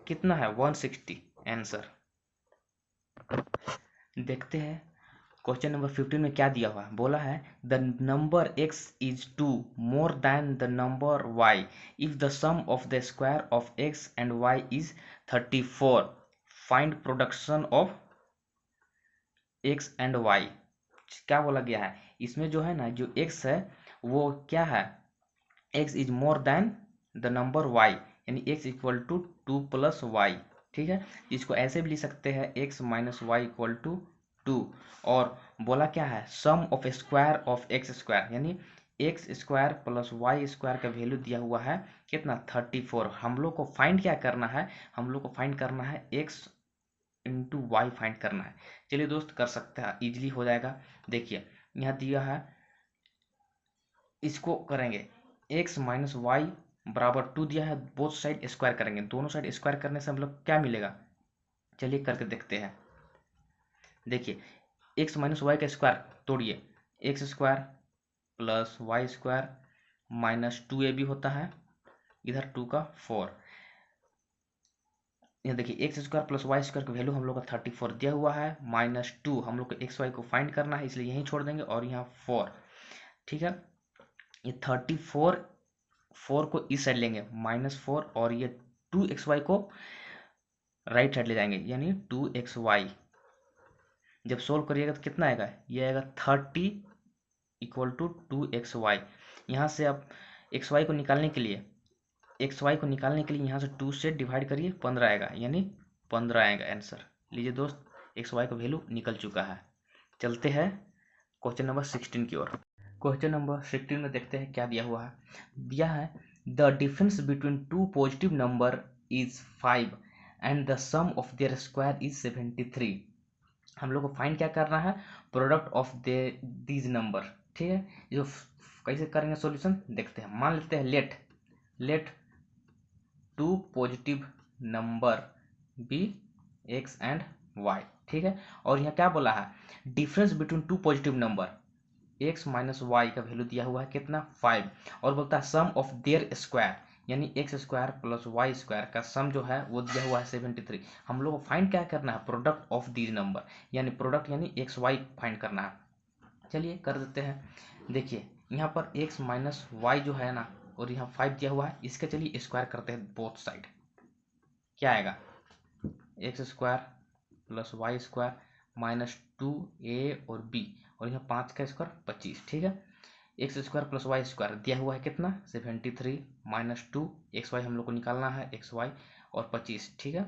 कितना है 160 आंसर। देखते हैं क्वेश्चन नंबर 15 में क्या दिया हुआ है, बोला है the number x is 2 more than the number y if the sum of the square of x and y is 34, find production of x and y। क्या बोला गया है इसमें, जो है ना जो x है वो क्या है x is more than the number y, यानी x = 2 + y, ठीक है। इसको ऐसे भी लिख सकते हैं x - y = 2, और बोला क्या है sum of square of x², यानी x² + y² का वैल्यू दिया हुआ है कितना 34। हम लोग को फाइंड क्या करना है, हम लोग को फाइंड करना है x × y फाइंड करना है। चलिए दोस्त कर सकते हैं, इजीली हो जाएगा। देखिए यहाँ दिया है, इसको करेंगे x - y = 2 दिया है, बोथ साइड स्क्वायर करेंगे, दोनों साइड स्क्वायर करने से हम लोग क्या मिलेगा, चलिए करके देखते हैं। देखिए x - y का स्क्वायर तोड़िए, x² + y² - 2ab होता है, इधर 2 का 4, यहाँ देखिए x² + y² का वैल्यू हम लोग का 34 दिया हुआ है, -2 हम लोग को xy को फाइंड करना है, इसलिए यहीं छोड़ देंगे, और यहाँ 4, ठीक है। ये 34 4 को इस साइड लेंगे -4, और ये 2xy को राइट साइड ले जाएंगे, यानी 2xy। जब सोल्व करिएगा तो कितना आएगा, ये आएगा 30 = 2xy। यहाँ से अब xy को निकालने के लिए एक्स वाई को निकालने के लिए यहाँ से 2 से डिवाइड करिए, 15 आएगा, यानी 15 आएगा आंसर। लीजिए दोस्त, एक्स वाई का वैल्यू निकल चुका है। चलते हैं क्वेश्चन नंबर 16 की ओर। क्वेश्चन नंबर 16 में देखते हैं क्या दिया हुआ है। दिया है the difference between two positive number is 5 and the sum of their square is 73। हम लोग को फाइंड क्या करना है, प्रोडक्ट ऑफ दीज नंबर। ठीक है, जो कैसे करेंगे सॉल्यूशन देखते हैं। मान लेते हैं let two positive number be x and y. ठीक है, और यहाँ क्या बोला है, difference between two positive number x minus y का वैल्यू दिया हुआ है कितना, 5, और बोलता है सम ऑफ देयर स्क्वायर, यानी x square plus y square का सम जो है वो दिया हुआ है 73। हम लोग को फाइंड क्या करना है, प्रोडक्ट ऑफ दीज नंबर, यानी प्रोडक्ट यानी एक्स वाई फाइंड करना है। चलिए कर देते हैं। देखिए यहाँ पर एक्स माइनस वाई जो है ना, और यहाँ 5 दिया हुआ है, इसका चलिए स्क्वायर करते हैं बोथ साइड। क्या आएगा, x square plus y square minus 2a और b, और यहाँ 5 का स्क्वायर 25। ठीक है, x square plus y square दिया हुआ है कितना, 73 माइनस 2 एक्स वाई हम लोग को निकालना है, एक्स वाई और 25। ठीक है,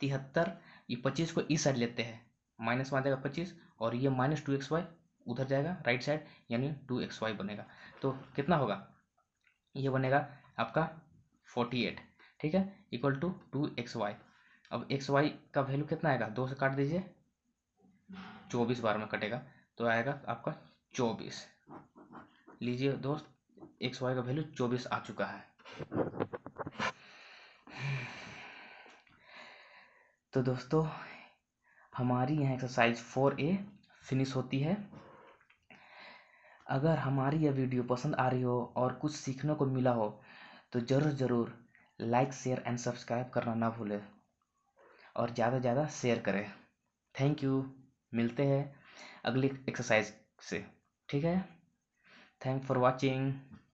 73, ये 25 को इस साइड लेते हैं, माइनस में आ जाएगा 25, और ये माइनस 2xy उधर जाएगा राइट साइड, यानी 2xy बनेगा। तो कितना होगा, ये बनेगा आपका 48। ठीक है, इक्वल टू 2xy। अब xy का वैल्यू कितना आएगा, 2 से काट दीजिए, 24 बार में कटेगा, तो आएगा आपका 24। लीजिए दोस्त, xy का वैल्यू 24 आ चुका है। तो दोस्तों हमारी यहाँ एक्सरसाइज 4A फिनिश होती है। अगर हमारी यह वीडियो पसंद आ रही हो और कुछ सीखने को मिला हो तो ज़रूर लाइक शेयर एंड सब्सक्राइब करना ना भूलें, और ज़्यादा से ज़्यादा शेयर करें। थैंक यू, मिलते हैं अगली एक्सरसाइज से। ठीक है, थैंक फॉर वॉचिंग।